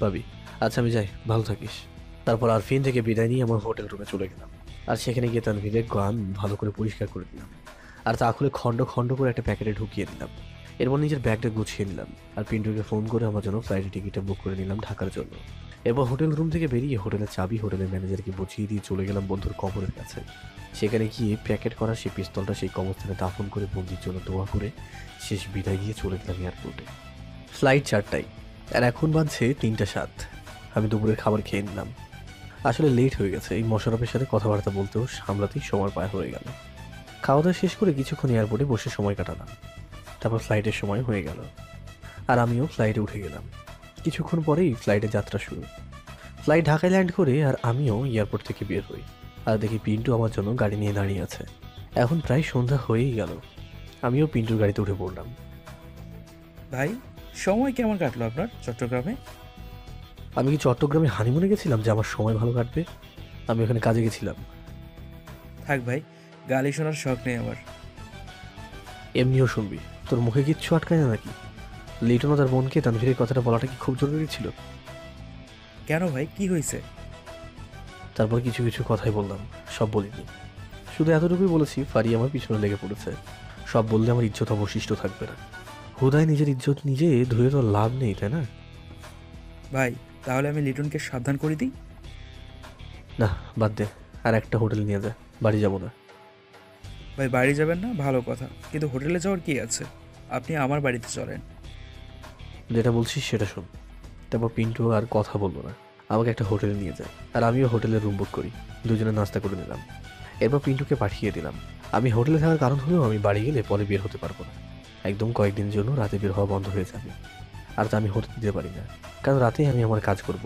পাবি। আচ্ছা আমি যাই, ভালো থাকিস। তারপর আরফিন থেকে বিদায় নিয়ে আমার হোটেল রুমে চলে গেলাম। আর সেখানে গিয়ে তানভীরের গান ভালো করে পরিষ্কার করে দিলাম। আর তা খুলে খণ্ড খণ্ড করে একটা প্যাকেটে ঢুকিয়ে দিলাম। এরপর নিজের ব্যাগটা গুছিয়ে নিলাম। আর পিন্টুকে ফোন করে আমার জন্য ফ্লাইটের টিকিটটা বুক করে নিলাম ঢাকার জন্য। এরপর হোটেল রুম থেকে বেরিয়ে হোটেলের চাবি হোটেলের ম্যানেজারকে বুঝিয়ে দিয়ে চলে গেলাম বন্ধুর কবরের কাছে। সেখানে গিয়ে প্যাকেট করা সেই পিস্তলটা সেই কবরস্থানে দাফন করে বন্ধুর জন্য দোয়া করে শেষ বিদায় দিয়ে চলে গেলাম এয়ারপোর্টে। ফ্লাইট 4টায়, আর এখন বাজছে 3টা 7। আমি দুপুরের খাবার খেয়ে নিলাম। আসলে লেট হয়ে গেছে, এই মোশাররফের সাথে কথাবার্তা বলতেও সামলাতেই সময় পার হয়ে গেল। খাওয়া দাওয়া শেষ করে কিছুক্ষণ এয়ারপোর্টে বসে সময় কাটালাম। তারপর ফ্লাইটের সময় হয়ে গেল, আর আমিও ফ্লাইটে উঠে গেলাম। কিছুক্ষণ পরেই ফ্লাইটের যাত্রা শুরু। ফ্লাইট ঢাকায় ল্যান্ড করে আর আমিও এয়ারপোর্ট থেকে বের হই। আর দেখি পিন্টু আমার জন্য গাড়ি নিয়ে দাঁড়িয়ে আছে। এখন প্রায় সন্ধ্যা হয়েই গেল। আমিও পিন্টুর গাড়িতে উঠে পড়লাম। ভাই, সময় কেমন কাটলো আপনার চট্টগ্রামে? আমি কি চট্টগ্রামে হানিমুনে গেছিলাম যে আমার সময় ভালো কাটবে? আমি ওখানে কাজে গেছিলাম। থাক ভাই, গালি শোনার শখ নেই আমার। এমনিও শুনবি, তোর মুখে কিচ্ছু আটকায় না নাকি? লিটন ও তার বোনকে তানভীরের কথাটা বলাটা কি খুব জরুরি ছিল? কেন ভাই, কি হয়েছে? তারপর কিছু কিছু কথাই বললাম, সব বলিনি। শুধু এতটুকুই বলেছি ফারি আমার পিছনে লেগে পড়েছে। সব বললে আমার ইজ্জত অবশিষ্ট থাকবে না। হুদায় নিজের ইজ্জত নিজে ধুয়ে তো লাভ নেই, তাই না? ভাই, তাহলে আমি লিটনকে সাবধান করে দিই। না, বাদ দে। আর একটা হোটেল নিয়ে যা, বাড়ি যাব না। ভাই, বাড়ি যাবেন না ভালো কথা, কিন্তু হোটেলে যাওয়ার কি আছে? আপনি আমার বাড়িতে চলেন। যেটা বলছিস সেটা শোন। তারপর পিন্টু আর কথা বললো না, আমাকে একটা হোটেলে নিয়ে যায়। আর আমিও হোটেলে রুম বুক করি। দুজনে নাস্তা করে নিলাম। এরপর পিন্টুকে পাঠিয়ে দিলাম। আমি হোটেলে থাকার কারণ হলো আমি বাড়ি গেলে পরে বের হতে পারবো না। একদম কয়েকদিনের জন্য রাতে বের হওয়া বন্ধ হয়ে যাবে। আর তা আমি হতে দিতে পারি না, কারণ রাতেই আমি আমার কাজ করব।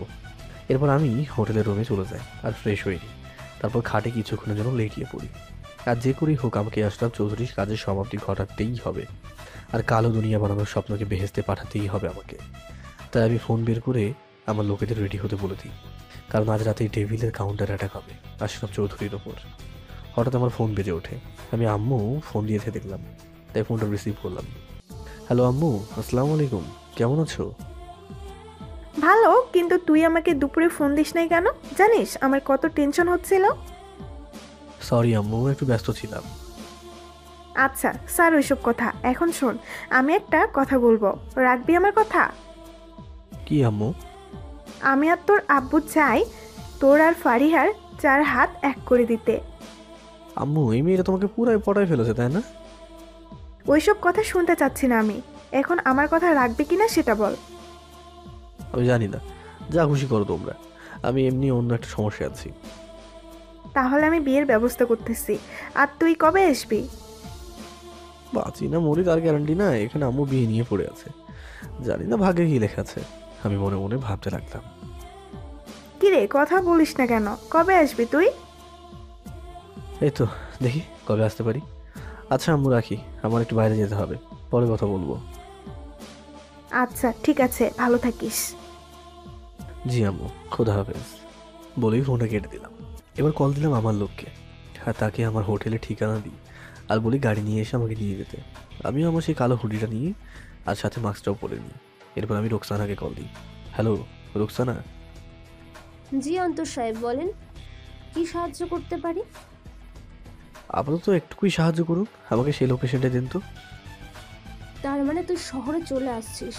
এরপর আমি হোটেলের রুমে চলে যাই আর ফ্রেশ হয়ে নিই। তারপর খাটে কিছুক্ষণের জন্য লেটিয়ে পড়ি। আর যে করেই হোক আমাকে আশরাফ চৌধুরীর কাজের সমাপ্তি ঘটাতেই হবে। আর কালো দুনিয়া বানানোর স্বপ্নকে বেহেস্তে পাঠাতেই হবে আমাকে। তাই আমি ফোন বের করে আমার লোকেদের রেডি হতে বলে দিই, কারণ আজ রাতেই ডেভিলের কাউন্টার অ্যাটাক হবে আশরাফ চৌধুরীর ওপর। হঠাৎ আমার ফোন বেজে ওঠে। আমি আম্মু ফোন দিয়েছে দেখলাম, তাই ফোনটা রিসিভ করলাম। হ্যালো আম্মু, আসসালামু আলাইকুম, কেমন আছো? ভালো, কিন্তু তুই আমাকে দুপুরে ফোন দিস নাই কেন? জানিস আমার কত টেনশন হচ্ছিল। সরি আম্মু, একটু ব্যস্ত ছিলাম। আচ্ছা স্যার, ওইসব কথা এখন শোন। আমি একটা কথা বলবো, রাখবি আমার কথা? কি আম্মু? আমি আর তোর আব্বু চাই তোর আর ফারিহার 4 হাত এক করে দিতে। আম্মু, এই মেয়েটা তোমাকে পুরাই পটায় ফেলেছে, তাই না? ওইসব কথা শুনতে চাচ্ছি না আমি। এখন আমার কথা রাখবি কিনা সেটা বল। আমি জানি না, যা খুশি করো তোমরা। আমি এমনি অন্য একটা সমস্যা আছি। তাহলে আমি বিয়ের ব্যবস্থা করতেছি। আর তুই কবে আসবি? বাঁচি না মরি তার গ্যারান্টি না, এখানে আম্মু বিয়ে নিয়ে পড়ে আছে। জানি না ভাগ্যে কি লেখা আছে। আমি মনে মনে ভাবতে লাগলাম। কিরে, কথা বলিস না কেন? কবে আসবি তুই? এই তো, দেখি কবে আসতে পারি। আচ্ছা আম্মু, রাখি, আমার একটু বাইরে যেতে হবে, পরে কথা বলবো। আচ্ছা ঠিক আছে, ভালো থাকিস। জি আম্মু, খোদা হাফেজ। বলেই ফোনটা কেটে দিলাম। এবার কল দিলাম আমার লোককে। আর তাকে আমার হোটেলের ঠিকানা দিই। আর বলি গাড়ি নিয়ে এসে আমাকে দিয়ে যেতে। আমিও আমার সেই কালো হুডিটা নিয়ে আর সাথে মাস্কটাও পরে নিই। এরপর আমি রোকসানাকে কল দিই। হ্যালো রোকসানা। জি অন্তর সাহেব, বলেন কি সাহায্য করতে পারি? আপাতত একটুকুই সাহায্য করুন, আমাকে সেই লোকেশনটা দিন তো। তার মানে তুই শহরে চলে আসছিস?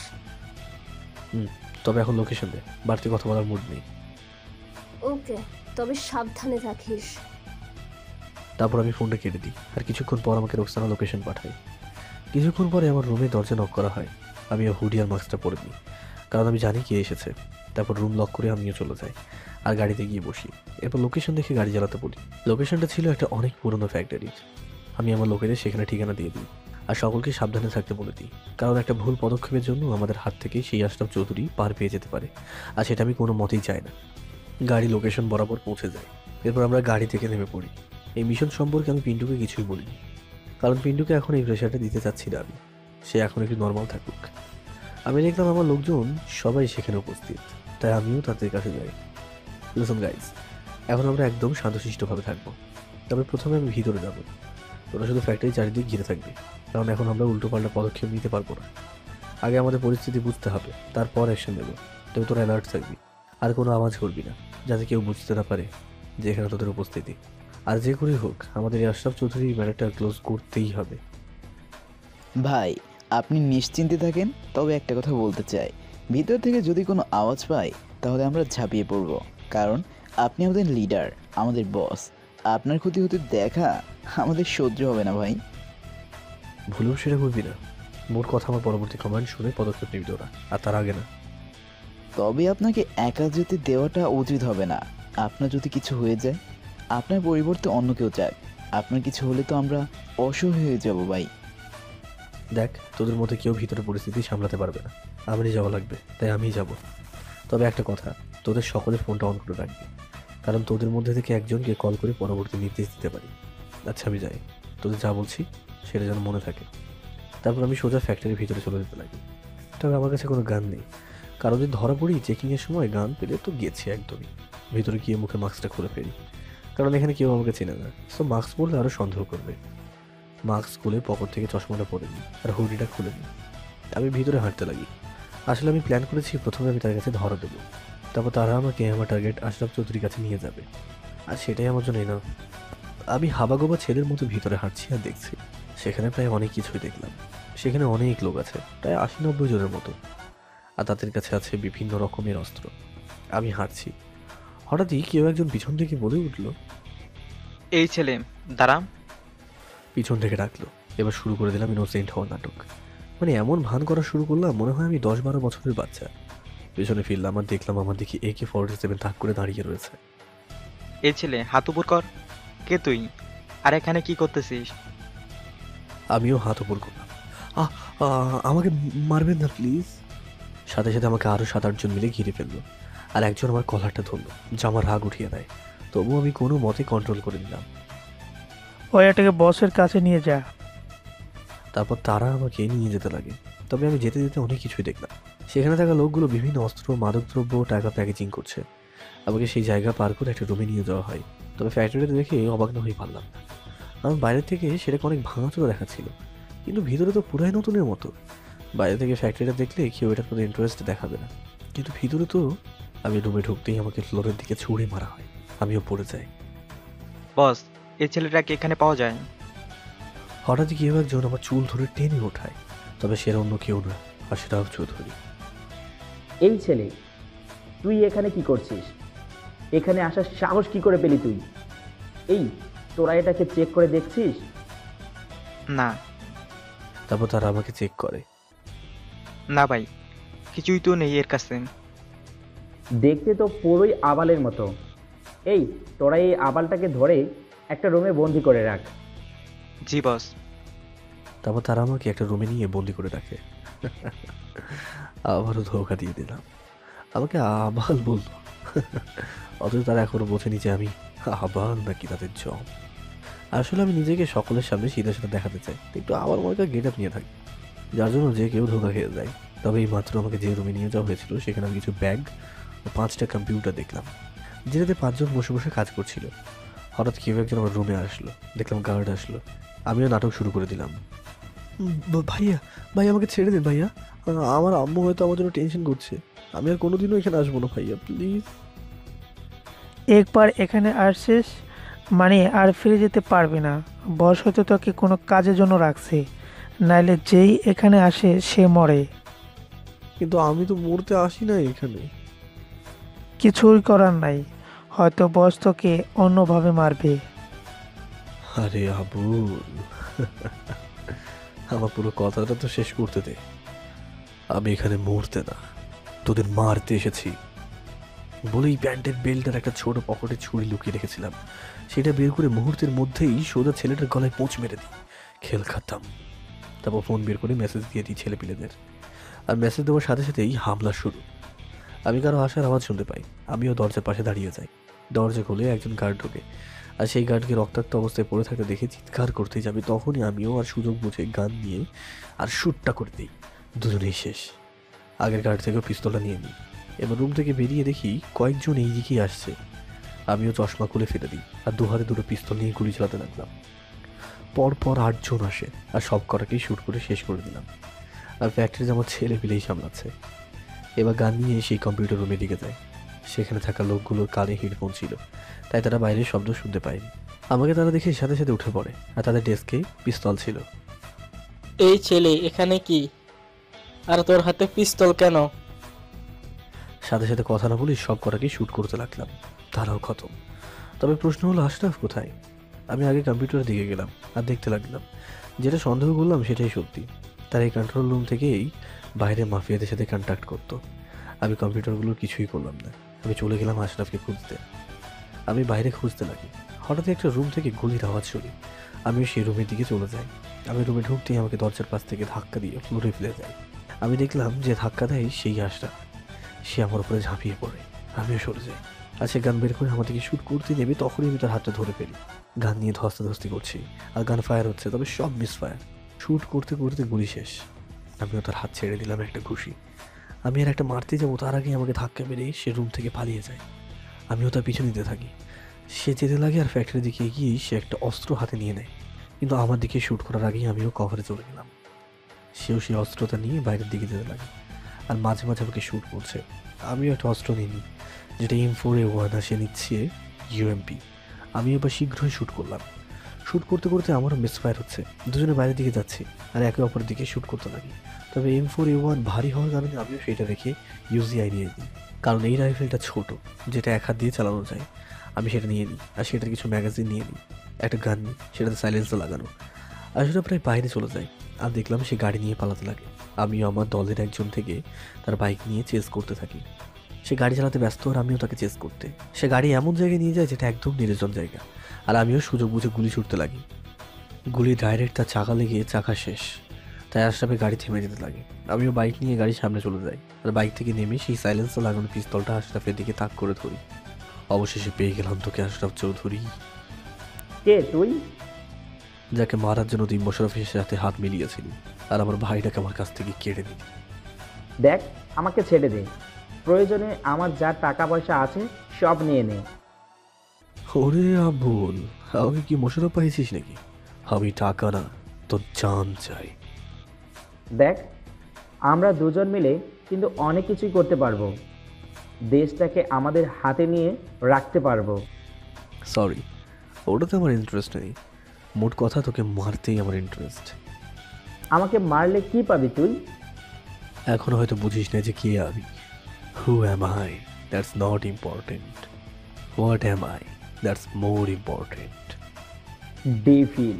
হুম, তবে এখন লোকেশন দে, বাড়তি কথা বলার মুড নেই। ওকে, তবে সাবধানে থাকিস। তারপর আমি ফোনটা কেটে দিই। আর কিছুক্ষণ পর আমাকে রোকসানা লোকেশন পাঠায়। কিছুক্ষণ পরে আমার রুমে দরজা নক করা হয়। আমিও হুডি আর মাস্কটা পরে নিই, কারণ আমি জানি কে এসেছে। তারপর রুম লক করে আমিও চলে যাই আর গাড়িতে গিয়ে বসি। এরপর লোকেশন দেখে গাড়ি চালাতে বলি। লোকেশনটা ছিল একটা অনেক পুরনো ফ্যাক্টরির। আমি আমার লোকেদের সেখানে ঠিকানা দিয়ে দিই আর সকলকে সাবধানে থাকতে বলে দিই, কারণ একটা ভুল পদক্ষেপের জন্য আমাদের হাত থেকে সেই আশরাফ চৌধুরী পার পেয়ে যেতে পারে। আর সেটা আমি কোনো মতেই চাই না। গাড়ি লোকেশন বরাবর পৌঁছে যায়। এরপর আমরা গাড়ি থেকে নেমে পড়ি। এই মিশন সম্পর্কে আমি পিন্টুকে কিছুই বলিনি, কারণ পিন্টুকে এখন এই প্রেশারটা দিতে চাচ্ছি না আমি। সে এখন একটু নর্মাল থাকুক। আমি দেখলাম আমার লোকজন সবাই সেখানে উপস্থিত, তাই আমিও তাদের কাছে যাই। লিসন গাইস, এখন আমরা একদম শান্তশিষ্টভাবে থাকবো। তবে প্রথমে আমি ভিতরে যাব। তোরা শুধু ফ্যাক্টরি চারিদিক ঘিরে থাকবি, কারণ এখন আমরা উল্টোপাল্টা পদক্ষেপ নিতে পারবো না। আগে আমাদের পরিস্থিতি বুঝতে হবে, তারপর অ্যাকশন নেব। তবে তোরা অ্যালার্ট থাকবি আর কোনো আওয়াজ করবি না, যাতে কেউ বুঝতে না পারে যে এখানে তোদের উপস্থিতি। আর যে করেই হোক আমাদের এই আশরাফ চৌধুরী ম্যাটারটা ক্লোজ করতেই হবে। ভাই আপনি নিশ্চিন্তে থাকেন, তবে একটা কথা বলতে চাই, ভিতর থেকে যদি কোনো আওয়াজ পাই তাহলে আমরা ঝাঁপিয়ে পড়ব, কারণ আপনি আমাদের লিডার, আমাদের বস। আপনার ক্ষতি হতে দেখা আমাদের সহ্য হবে না ভাই। ভুলেও সেটা করবি না। মোট কথা, আমার পরবর্তী কমান্ড শুনে পদক্ষেপ নিবি তোরা, আর তার আগে না। তবে আপনাকে একা যেতে দেওয়াটা উচিত হবে না। আপনার যদি কিছু হয়ে যায়, আপনার পরিবর্তে অন্য কেউ যাক, আপনার কিছু হলে তো আমরা অসহায় হয়ে যাব ভাই। দেখ, তোদের মধ্যে কেউ ভিতরে পরিস্থিতি সামলাতে পারবে না, আমারই যাওয়া লাগবে, তাই আমিই যাব। তবে একটা কথা, তোদের সকলের ফোনটা অন করে রাখবি, কারণ তোদের মধ্যে থেকে একজনকে কল করে পরবর্তী নির্দেশ দিতে পারি। আচ্ছা আমি যাই, তোদের যা বলছি সেটা যেন মনে থাকে। তারপর আমি সোজা ফ্যাক্টরির ভিতরে চলে যেতে লাগি। তবে আমার কাছে কোনো গান নেই, কারণ যদি ধরা পড়ি চেকিংয়ের সময় গান পেলে তো গেছি একদমই। ভিতরে গিয়ে মুখে মাস্কটা খুলে ফেলি, কারণ এখানে কেউ আমাকে চেনে না, সো মাস্ক পরলে আরও সন্দেহ করবে। মাস্ক খুলে পকেট থেকে চশমাটা পরে নিই আর হুডিটা খুলে নিই। আমি ভিতরে হাঁটতে লাগি। আসলে আমি প্ল্যান করেছি প্রথমে আমি তার কাছে ধরা দেবো, তারপর তারা আমাকে আমার টার্গেট আশরাফ চৌধুরীর কাছে নিয়ে যাবে, আর সেটাই আমার জন্য না। আমি হাবাগোবা ছেলের মতো ভিতরে হাঁটছি আর দেখছি সেখানে প্রায় অনেক কিছুই দেখলাম। সেখানে অনেক লোক আছে, প্রায় 80-90 জনের মতো, আর তাদের কাছে আছে বিভিন্ন রকমের অস্ত্র। আমি হাঁটছি, হঠাৎই কেউ একজন পিছন থেকে বলে উঠলো, এই ছেলে দাঁড়া। পিছন থেকে ডাকলো। এবার শুরু করে দিলাম ইনোসেন্ট হওয়ার নাটক। মানে এমন ভান করা শুরু করলাম মনে হয় আমি 10-12 বছরের বাচ্চা। পেছনে ফিরলাম আর দেখলাম আমার দিকে AK-47 তাক করে দাঁড়িয়ে রয়েছে। এই ছেলে হাত উপর কর। কে তুই, আর এখানে কি করতেছিস? আমিও হাত উপর করলাম। আহ আমাকে মারবেন না প্লিজ। সাথে সাথে আমাকে আরও 7-8 জন মিলে ঘিরে ফেললো, আর একজন আমার কলারটা ধরলো, যা আমার রাগ উঠিয়ে দেয়। তবুও আমি কোনো মতে কন্ট্রোল করে নিলাম। ওই এটাকে বসের কাছে নিয়ে যা। তারপর তারা আমাকে নিয়ে যেতে লাগে। তবে আমি যেতে যেতে অনেক কিছুই দেখলাম। সেখানে থাকা লোকগুলো বিভিন্ন অস্ত্র, মাদকদ্রব্য, টাকা প্যাকেজিং করছে। আমাকে সেই জায়গা পার করে একটা রুমে নিয়ে যাওয়া হয়। তবে ফ্যাক্টরিটা দেখে অবাক না হয়ে পারলাম না। আমার বাইরের থেকে সেটাকে অনেক ভাঙাচোরা দেখাচ্ছিল, কিন্তু ভিতরে তো পুরাই নতুনের মতো। বাইরে থেকে ফ্যাক্টরিটা দেখলে কেউ এটার প্রতি ইন্টারেস্ট দেখাবে না, কিন্তু ভিতরে তো। আমি রুমে ঢুকতেই আমাকে ফ্লোরের দিকে ছুঁড়ে মারা হয়, আমিও পড়ে যাই। বস, এই ছেলেটাকে এখানে পাওয়া যায়? হঠাৎই কেউ একজন আমার চুল ধরে টেনে ওঠায়, তবে সেরা অন্য কেউ না, আশরাফ চৌধুরী। এই ছেলে, তুই এখানে কি করছিস? এখানে আসার সাহস কি করে পেলি তুই? এই, তোরা এটাকে চেক করে দেখছিস? না। তারপর তারা আমাকে চেক করে। না ভাই, কিছুই তো নেই এর কাছে। দেখতে তো পুরোই আবালের মতো। এই, তোরা এই আবালটাকে ধরে একটা রুমে বন্দি করে রাখ। জি বস। তারপর তারা আমাকে একটা রুমে নিয়ে বন্দি করে রাখে। আবারও ধোঁকা দিয়ে দিলাম, আমাকে আবাল বললো। অথচ তারা এখনো বোঝেনি যে আমি আবাল নাকি তাদের জম। আসলে আমি নিজেকে সকলের সামনে সিধা সাথে দেখাতে চাই, একটু আমার মনে গেট আপ নিয়ে থাকি, যার জন্য যে কেউ ধোঁকা খেয়ে যায়। তবে এই মাত্র আমাকে যে রুমে নিয়ে যাওয়া হয়েছিল সেখানে আমি কিছু ব্যাগ ও 5টা কম্পিউটার দেখলাম, যেটাতে 5 জন বসে বসে কাজ করছিল। হঠাৎ কেউ একজন আমার রুমে আসলো, দেখলাম গার্ড আসলো। আমিও নাটক শুরু করে দিলাম। ভাইয়া, ভাই আমাকে ছেড়ে দিন ভাইয়া, আমার আম্মু হয়তো আমার জন্য টেনশন করছে, আমি আর কোনোদিনও এখানে আসবো না ভাইয়া, প্লিজ। একবার এখানে আসছিস মানে আর ফিরে যেতে পারবি না। বস হয়তো তোকে কোনো কাজের জন্য রাখছে, নাইলে যেই এখানে আসে সে মরে। কিন্তু আমি তো মরতে আসি না এখানে। কিছুই করার নাই, হয়তো বস তোকে অন্যভাবে মারবে। আরে আবুল, আমার পুরো কথাটা তো শেষ করতে দে। আমি এখানে মরতে না, তোদের মারতে এসেছি। বলেই প্যান্টের বেল্টের একটা ছোট পকেটে ছুরি লুকিয়ে রেখেছিলাম, সেটা বের করে মুহূর্তের মধ্যেই সোজা ছেলেটার গলায় পোঁচ মেরে দিই। খেল খাতাম। তারপর ফোন বের করে মেসেজ দিয়ে দিই ছেলেপিলেদের, আর মেসেজ দেওয়ার সাথে সাথেই হামলা শুরু। আমি কারো আসার আওয়াজ শুনতে পাই, আমিও দরজার পাশে দাঁড়িয়ে যাই। দরজা খুলে একজন গার্ড ঢোকে, আর সেই গার্ডকে রক্তাক্ত অবস্থায় পড়ে থাকতে দেখে চিৎকার করতে যাবে, তখনই আমিও আর সুযোগ বুঝে গান নিয়ে আর শ্যুটটা করে দিই। দুজনেই শেষ। আগের গার্ড থেকেও পিস্তলটা নিয়ে নিই। এবার রুম থেকে বেরিয়ে দেখি কয়েকজন এই দিকেই আসছে। আমিও চশমা খুলে ফেলে দিই আর দুহাতে দুটো পিস্তল নিয়ে গুলি চালাতে লাগলাম। পরপর 8 জন আসে, আর সব কটাকেই শ্যুট করে শেষ করে দিলাম। আর ফ্যাক্টরি আমার ছেলে পিলেই সামলাচ্ছে। এবার গান নিয়ে সেই কম্পিউটার রুমের দিকে যায়। সেখানে থাকা লোকগুলোর কানে হেডফোন ছিল, তাই তারা বাইরের শব্দ শুনতে পায়নি। আমাকে তারা দেখে সাথে সাথে উঠে পড়ে, আর তাদের ডেস্কে পিস্তল ছিল। এই ছেলে এখানে কি, আর তোর হাতে পিস্তল কেন? সাথে সাথে কথা না বলে সব কটাকে শ্যুট করতে লাগলাম। তারাও খতম। তবে প্রশ্ন হলো আশরাফ কোথায়? আমি আগে কম্পিউটারের দিকে গেলাম আর দেখতে লাগলাম। যেটা সন্দেহ করলাম সেটাই সত্যি। তার এই কন্ট্রোল রুম থেকেই বাইরে মাফিয়াদের সাথে কন্ট্যাক্ট করতো। আমি কম্পিউটারগুলোর কিছুই করলাম না। আমি চলে গেলাম আশরাফকে খুঁজতে। আমি বাইরে খুঁজতে লাগি। হঠাৎ একটা রুম থেকে গুলির আওয়াজ শুনি। আমিও সেই রুমের দিকে চলে যাই। আমি রুমে ঢুকতেই আমাকে দরজার পাশ থেকে ধাক্কা দিয়ে ফ্লোরে ফেলে যায়। আমি দেখলাম যে ধাক্কা দেয় সেই আশরাফ। সে আমার উপরে ঝাঁপিয়ে পড়ে। আমিও সরে যাই। সে গান বের করে আমাদেরকে শ্যুট করতে নেবে, তখনই আমি তার হাতটা ধরে ফেলি। গান নিয়ে ধস্তাধস্তি করছি, আর গান ফায়ার হচ্ছে, তবে সব মিস ফায়ার। শ্যুট করতে করতে গুলি শেষ। আমিও তার হাত ছেড়ে দিলাম একটা ঘুষি। আমি আর একটা মারতে যাবো, তার আগে আমাকে ধাক্কা মেরে সে রুম থেকে পালিয়ে যায়। আমিও তার পিছু নিতে থাকি। সে যেতে লাগে আর ফ্যাক্টরির দিকে এগিয়েই সে একটা অস্ত্র হাতে নিয়ে নেয়। কিন্তু আমার দিকে শ্যুট করার আগেই আমিও কভারে চলে গেলাম। সেও সেই অস্ত্রটা নিয়ে বাইরের দিকে যেতে লাগে, আর মাঝে মাঝে আমাকে শ্যুট করছে। আমিও একটা অস্ত্র নিইনি, যেটা M4A1, আর সে নিচ্ছে UMP। আমি এবার শীঘ্রই শ্যুট করলাম। শ্যুট করতে করতে আমারও মিসফায়ার হচ্ছে। দুজনে বাইরের দিকে যাচ্ছি আর একে অপরের দিকে শ্যুট করতে লাগি। তবে M4A1 ভারী হওয়ার কারণে আমিও সেটা রেখে UZI নিয়ে নিই, কারণ এই রাইফেলটা ছোট, যেটা এক হাত দিয়ে চালানো যায়। আমি সেটা নিয়ে নিই, আর সেটার কিছু ম্যাগাজিন নিয়ে নিই। একটা গান নিই, সেটাতে সাইলেন্সার লাগানো। আর সেটা প্রায় বাইরে চলে যায়, আর দেখলাম সে গাড়ি নিয়ে পালাতে লাগে। আমিও আমার দলের একজন থেকে তার বাইক নিয়ে চেস করতে থাকি। সে গাড়ি চালাতে ব্যস্ত, আর আমিও তাকে চেস করতে। সে গাড়ি এমন জায়গায় নিয়ে যায় যেটা একদম নির্জন জায়গা, আর আমিও সুযোগ বুঝে গুলি ছুটতে লাগি। গুলি ডাইরেক্ট তার চাকা লেগে চাকা শেষ, তাই আশরাফের গাড়ি থেমে যেতে লাগে। আমিও বাইক নিয়ে গাড়ির সামনে চলে যাই, আর বাইক থেকে নেমে সেই সাইলেন্সার লাগানো পিস্তলটা আশরাফের দিকে তাক করে ধরি। অবশেষে পেয়ে গেলাম তোকে, আশরাফ চৌধুরী, কে তুই? যাকে মারার জন্য তুই মোশারফের সাথে হাত মিলিয়েছিলি, আর আমার ভাইটাকে আমার কাছ থেকে কেড়ে নিলি। দেখ, আমাকে ছেড়ে দে। প্রয়োজনে আমার যা টাকা পয়সা আছে সব নিয়ে নে। ওরে আবুল, আমি কি মোশারফ পাইছিস নাকি? আমি টাকা না, তোর জান চাই। দেখ, আমরা দুজন মিলে কিন্তু অনেক কিছুই করতে পারবো। দেশটাকে আমাদের হাতে নিয়ে রাখতে পারবো। সরি, ওটাতে আমার ইন্টারেস্ট নেই। মোট কথা, তোকে মারতেই আমার ইন্টারেস্ট। আমাকে মারলে কি পাবি তুই? এখন হয়তো বুঝিস না যে কে আমি। Who am I, that's not important. What am I, that's more important. Devil.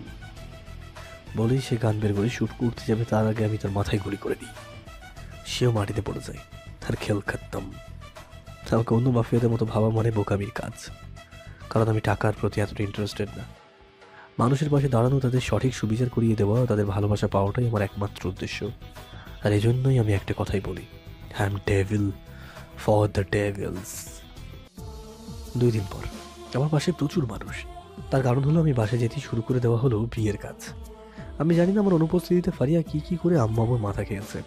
বলেই সে গান বের করে শ্যুট করতে যাবে, তার আগে আমি তার মাথায় গুলি করে দিই। সেও মাটিতে পড়ে যায়। তার খেল খতম। আমাকে অন্য মাফিয়াদের মতো ভাবা মানে বোকামির কাজ, কারণ আমি টাকার প্রতি এতটা ইন্টারেস্টেড না। মানুষের পাশে দাঁড়ানো, তাদের সঠিক সুবিচার করিয়ে দেওয়া, তাদের ভালোবাসা পাওয়াটাই আমার একমাত্র উদ্দেশ্য। আর এই জন্যই আমি একটা কথাই বলি, I am devil for the Devil's. 2 দিন পর আমার পাশে প্রচুর মানুষ। তার কারণ হলো আমি বাসে যেতে শুরু করে দেওয়া হলো বিয়ের কাজ। আমি জানি না আমার অনুপস্থিতিতে ফারিয়া কি করে আম্মা আব্বুর মাথা খেয়েছে,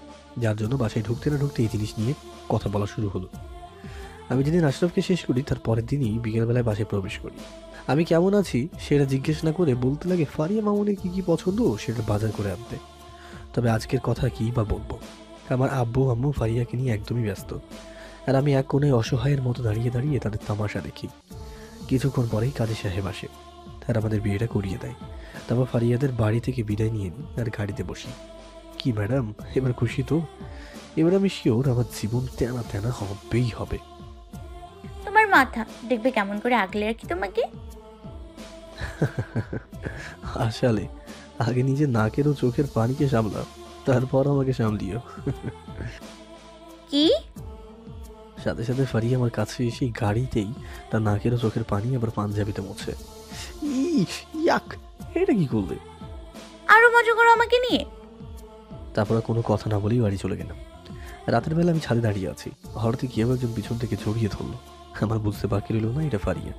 যার জন্য বাসায় ঢুকতে না ঢুকতে এই জিনিস নিয়ে কথা বলা শুরু হলো। আমি যেদিন আশরাফকে শেষ করি, তার পরের দিনই বিকেলবেলায় বাসায় প্রবেশ করি। আমি কেমন আছি সেটা জিজ্ঞেস না করে বলতে লাগে ফারিয়া মামুনের কি পছন্দ সেটা বাজার করে আনতে। তবে আজকের কথা কী বা বলবো, আমার আব্বু আম্মু ফারিয়াকে নিয়ে একদমই ব্যস্ত, আর আমি এক কোণে অসহায়ের মতো দাঁড়িয়ে দাঁড়িয়ে তাদের তামাশা দেখি। কিছুক্ষণ পরেই কাজী সাহেব আসে, তারা আমাদের বিয়েটা করিয়ে দেয়। তারপর ফারিয়াদের বাড়ি থেকে বিদায় নিয়ে নিই আর গাড়িতে বসি। কি ম্যাডাম, এবার খুশি তো? এবার আমি শিওর আমার জীবন তেনা তেনা হবেই হবে। তোমার মাথা দেখবে কেমন করে আগলে রাখি তোমাকে। আসলে আগে নিজে নাকের ও চোখের পানিকে সামলাও, তারপর আমাকে সামলিও। কি? সাথে সাথে ফারিয়া আমার কাছে এসে গাড়িতেই তার নাকের ও চোখের পানি আবার পাঞ্জাবিতে মোছে। ইয়াক, এটা কি করলে? আরো মজা করো আমাকে নিয়ে। তারপর কোনো কথা না বলেই বাড়ি চলে গেলাম। রাতের বেলা আমি ছাদে দাঁড়িয়ে আছি, হঠাৎ কেউ একজন পিছন থেকে জড়িয়ে ধরলো। আমার বুঝতে বাকি রইল না এটা ফারিয়া।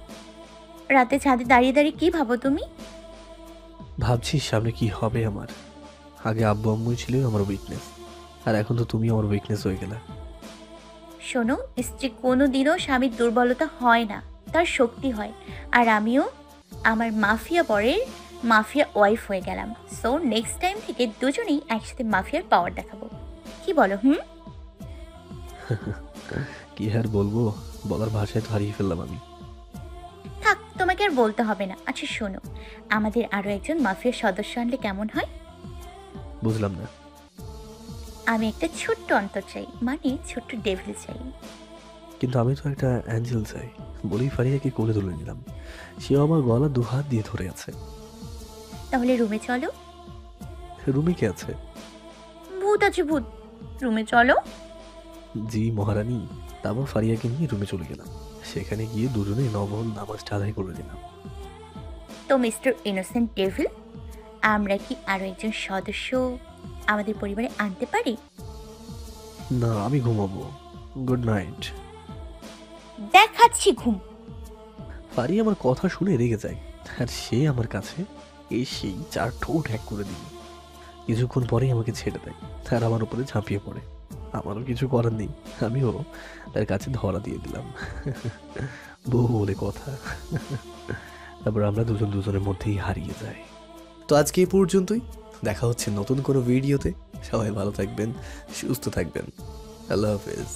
রাতে ছাদে দাঁড়িয়ে দাঁড়িয়ে কি ভাবো তুমি? ভাবছি সামনে কি হবে আমার। আগে আব্বু আম্মুই ছিল আমার উইকনেস, আর এখন তো তুমি আমার উইকনেস হয়ে গেলে। শোনো, স্ত্রী কোনোদিনও স্বামীর দুর্বলতা হয় না, তার শক্তি হয়। আর আমিও আমার মাফিয়া পরের মাফিয়া ওয়াইফ হয়ে গেলাম। সো নেক্সট টাইম থেকে দুজনেই একসাথে মাফিয়ার পাওয়ার দেখাবো। কি বলো? কি আর বলবো, বলার ভাষায় তো হারিয়ে ফেললাম আমি। থাক, তোমাকে আর বলতে হবে না। আচ্ছা শোনো, আমাদের আরো একজন মাফিয়ার সদস্য আনলে কেমন হয়? বুঝলাম না। আমি একটা ছোট্ট অন্তর চাই, মানে ছোট্ট ডেভিল চাই। কিন্তু আমি তো একটা অ্যাঞ্জেল চাই বলেই ফারিয়াকে কোলে তুলে নিলাম। সেও আমার গলা দুহাত দিয়ে ধরে আছে। তাহলে রুমে চলো। রুমে কে আছে? ভূত আছে, ভূত। রুমে চলো। জি মহারানী। তারপর ফারিয়াকে নিয়ে রুমে চলে গেলাম। সেখানে গিয়ে দুজনে নবল নামাজটা আদায় করে দিলাম। তো মিস্টার ইনোসেন্ট ডেভিল, আমরা কি আরো একজন সদস্য আমাদের পরিবারে আনতে পারি? না, আমি ঘুমাবো। Good night. দেখাচ্ছি ঘুম। ফারি আমার কথা শুনে রেগে যায়, আর সে আমার কাছে এসেই 4 ঠোঁট এক করে দিল। কিছুক্ষণ পরেই আমাকে ছেড়ে দেয় আর আমার উপরে ঝাঁপিয়ে পড়ে। আমারও কিছু করার নেই, আমিও তার কাছে ধরা দিয়ে দিলাম। বউ বলে কথা। তারপর আমরা দুজন দুজনের মধ্যেই হারিয়ে যাই। তো আজকে এই পর্যন্তই। দেখা হচ্ছে নতুন কোনো ভিডিওতে। সবাই ভালো থাকবেন, সুস্থ থাকবেন। আল্লাহ হাফেজ।